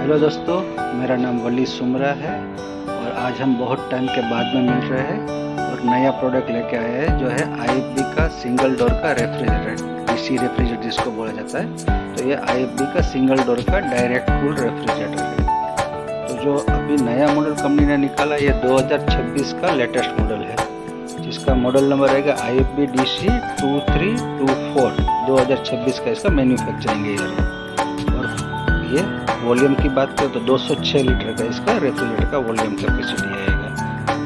Hello दोस्तों, मेरा नाम वली सुमरा है और आज हम बहुत टाइम के बाद में मिल रहे हैं और नया प्रोडक्ट लेके आए हैं जो है IFB का सिंगल डोर का रेफ्रिजरेटर, डीसी रेफ्रिजरेटर जिसको बोला जाता है। तो ये IFB का सिंगल डोर का डायरेक्ट कूल रेफ्रिजरेटर है। तो जो अभी नया मॉडल कंपनी ने निकाला ये 2026 का लेटेस्ट मॉडल है, जिसका मॉडल नंबर रहेगा IFB DC 2324। 2026 का इसका मैन्युफैक्चरिंग ईयर है। ये वॉल्यूम की बात करें तो 206 लीटर का इसका रेफ्रिजरेटर का वॉल्यूम कैपेसिटी आएगा।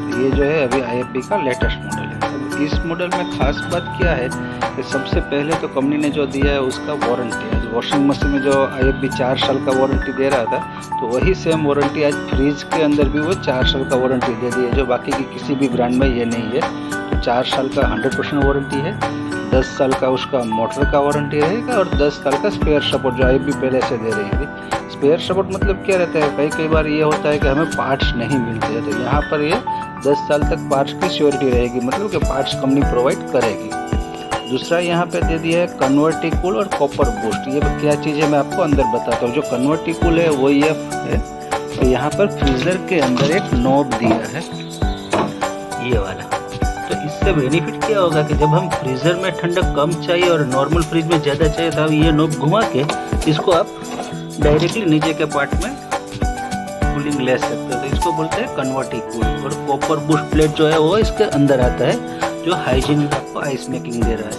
तो ये जो है अभी IFB का लेटेस्ट मॉडल है। अब इस मॉडल में खास बात क्या है कि सबसे पहले तो कंपनी ने जो दिया है उसका वारंटी है। वॉशिंग मशीन में जो IFB 4 साल का वारंटी दे रहा था, तो वही सेम वारंटी आज फ्रिज के अंदर भी वो 4 साल का वारंटी दे दी है, जो बाकी की किसी भी ब्रांड में ये नहीं है। तो 4 साल का 100% वारंटी है, 10 साल का उसका मोटर का वारंटी रहेगा और 10 साल का स्पेयर सपोर्ट जो IFB पहले से दे रही थी। स्पेयर सपोर्ट मतलब क्या रहता है, कई बार ये होता है कि हमें पार्ट्स नहीं मिलते हैं, तो यहाँ पर ये 10 साल तक पार्ट्स की श्योरिटी रहेगी, मतलब कि पार्ट्स कंपनी प्रोवाइड करेगी। दूसरा यहाँ पे दे दिया है कन्वर्टिकूल और कॉपर बूस्ट। ये क्या चीज़ है मैं आपको अंदर बताता हूँ। जो कन्वर्टिकूल है वो ये है, तो यहाँ पर फ्रीजर के अंदर एक नॉब दिया है, ये वाला। तो इससे बेनिफिट क्या होगा कि जब हम फ्रीजर में ठंडक कम चाहिए और नॉर्मल फ्रिज में ज़्यादा चाहिए, तो ये नॉब घुमा के इसको आप डायरेक्टली नीचे के पार्ट में कूलिंग ले सकते हो। तो इसको बोलते हैं कन्वर्टिकूल। और कॉपर बूस्ट प्लेट जो है वो इसके अंदर आता है, जो हाइजीनिक आपको आइस मेकिंग दे रहा है।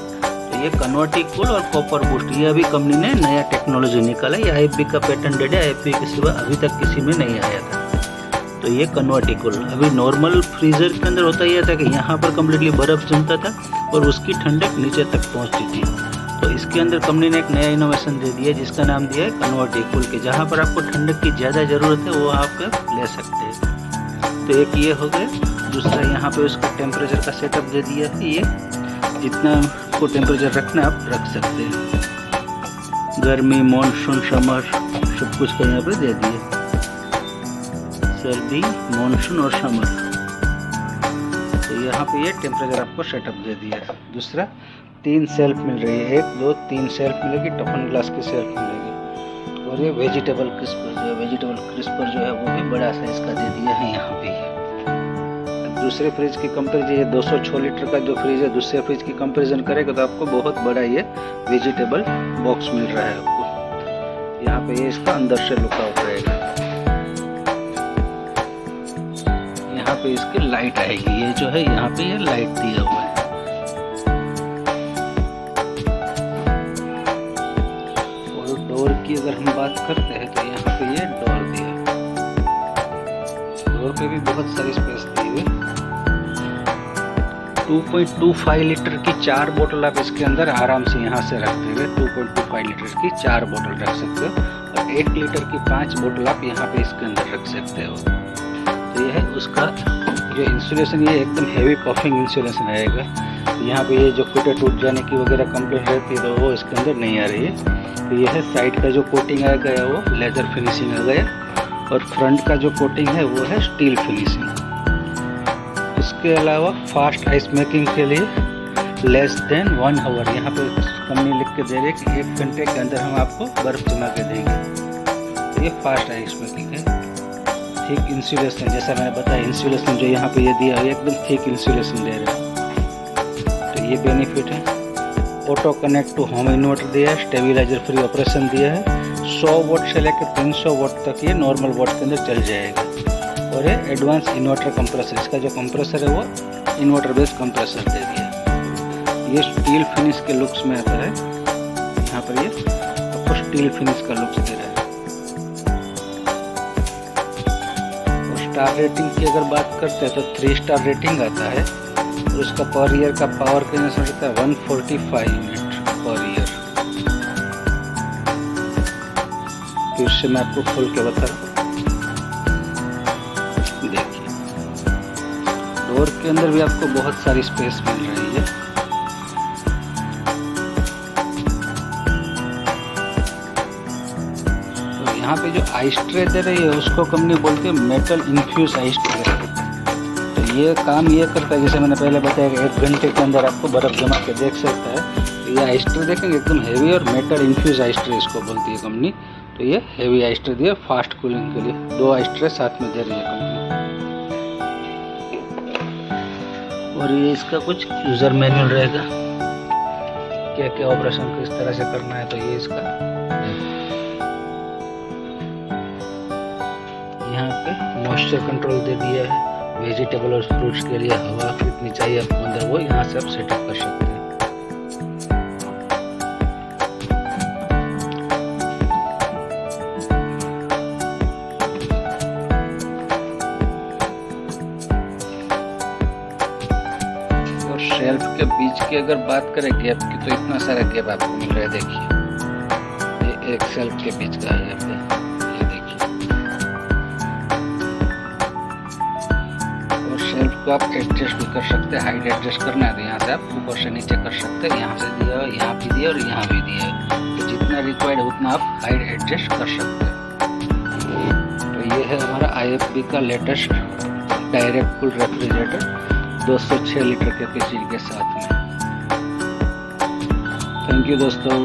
तो ये कन्वर्टिकूल और कॉपर बूस्ट ये अभी कंपनी ने नया टेक्नोलॉजी निकाला। ये IFB का पेटेंटेड है, IFB के सिवा अभी तक किसी में नहीं आया था। तो ये कन्वर्टिकूल अभी नॉर्मल फ्रीजर के अंदर होता यह था कि यहाँ पर कम्प्लीटली बर्फ़ जमता था और उसकी ठंडक नीचे तक पहुँचती थी। तो इसके अंदर कंपनी ने एक नया इनोवेशन दे दिया जिसका नाम दिया है कन्वर्टिकूल के। जहाँ पर आपको ठंडक की ज़्यादा ज़रूरत है वो आप ले सकते हैं। तो एक ये हो गया। दूसरा यहाँ पे उसका टेम्परेचर का सेटअप दे दिया है। ये जितना को टेम्परेचर रखना आप रख सकते हैं। गर्मी, मानसून, समर सब कुछ का यहाँ पे दे दिया, सर्दी, मानसून और समर। तो यहाँ पे ये टेम्परेचर आपको सेटअप दे दिया है। दूसरा 3 शेल्फ मिल रही है, 1, 2, 3 शेल्फ मिलेगी, टफन ग्लास की शेल्फ मिलेगी। और ये वेजिटेबल क्रिस्पर जो है, वेजिटेबल क्रिस्पर जो है वो भी बड़ा साइज का दे दिया है यहाँ पे। दूसरे फ्रिज की कंपेरिजन, ये 206 लीटर का जो फ्रिज है, दूसरे फ्रिज की कंपेरिजन करेगा तो आपको बहुत बड़ा ये वेजिटेबल बॉक्स मिल रहा है आपको। यहाँ पे ये इसका अंदर से लुकआउट रहेगा। यहाँ पे इसकी लाइट आएगी, ये जो है यहाँ पे ये लाइट दिया हुआ है। और डोर की अगर हम बात करते हैं तो यहाँ पे ये डोर दिया है। डोर पे भी बहुत सारी स्पेस दी हुई। 2.25 लीटर की 4 बोतल आप इसके अंदर आराम से यहाँ से रखते हुए 2.25 लीटर की 4 बोतल रख सकते हो और 1 लीटर की 5 बोतल आप यहाँ पे इसके अंदर रख सकते हो। तो ये है उसका जो इंसुलेशन, ये एकदम हेवी कॉफिंग इंसुलेशन रहेगा। तो यहाँ पे ये जो फुटे टूट जाने की वगैरह कंप्लेंट रहती है तो वो इसके अंदर नहीं आ रही है। तो ये है साइड का जो कोटिंग आ गया वो लेदर फिनिशिंग आ गया और फ्रंट का जो कोटिंग है वो है स्टील फिनिशिंग। इसके अलावा फास्ट आइस मेकिंग के लिए लेस देन 1 आवर यहाँ पे कंपनी लिख के दे रही है कि 1 घंटे के अंदर हम आपको बर्फ जमा के देंगे। तो ये फास्ट आइस मेकिंग है। थिक इंसुलेशन, जैसा मैंने बताया, इंसुलेशन जो यहाँ पे ये दिया है एकदम थिक इंसुलेशन दे रहे हैं। तो ये बेनिफिट है। Auto connect to home inverter दिया है, स्टेबिलाइजर फ्री ऑपरेशन दिया है। 100 वोट से लेकर 300 वोट तक ये नॉर्मल वोट के अंदर चल जाएगा। और ये एडवांस इन्वर्टर कंप्रेसर, इसका जो कंप्रेसर है वो इन्वर्टर बेस्ड कंप्रेसर दे दिया। ये स्टील फिनिश के लुक्स में आता है। यहाँ पर ये आपको स्टील फिनिश का लुक्स दे रहा है। और स्टार रेटिंग की अगर बात करते हैं तो 3 स्टार रेटिंग आता है और उसका पर ईयर का पावर कंजम्पशन रहता है 145 यूनिट पर ईयर। फिर से मैं आपको खोल के बता रहा हूँ। डोर के अंदर भी आपको बहुत सारी स्पेस मिल रही है। तो यहाँ पे जो आइस ट्रे दे रही है उसको कंपनी बोलती है मेटल इन्फ्यूज आइस ट्रे। तो ये काम ये करता है, जैसे मैंने पहले बताया कि 1 घंटे के अंदर आपको बर्फ जमा के देख सकता है। तो ये आइस ट्रे देखेंगे एकदम हेवी और मेटल इन्फ्यूज आइस ट्रे इसको बोलती है कंपनी। तो ये हेवी आइस्टर दिए फास्ट कूलिंग के लिए, 2 आइस्टर साथ में दे रही है कंपनी। और ये इसका कुछ यूजर मैनुअल रहेगा, क्या क्या ऑपरेशन किस तरह से करना है। तो ये इसका यहाँ पे मॉइस्चर कंट्रोल दे दिया है, वेजिटेबल और फ्रूट्स के लिए हवा कितनी चाहिए आपको अंदर वो यहाँ से आप सेटअप कर सकते हैं। और शेल्फ के बीच की अगर बात करें गैप की, तो इतना सारा गैप आपको मिल रहा है। देखिए ये एक शेल्फ के बीच का है, ये देखिए। और शेल्फ को आप एडजस्ट भी कर सकते हैं, हाइट एडजस्ट करना है तो यहाँ से आप ऊपर से नीचे कर सकते हैं। यहाँ से दिया है, यहाँ भी दिया और यहाँ भी दिया है, तो जितना रिक्वायर्ड है उतना आप हाइट एडजस्ट कर सकते हैं। तो ये है हमारा IFB का latest direct cool refrigerator 206 litre capacity के साथ में। थैंक यू दोस्तों।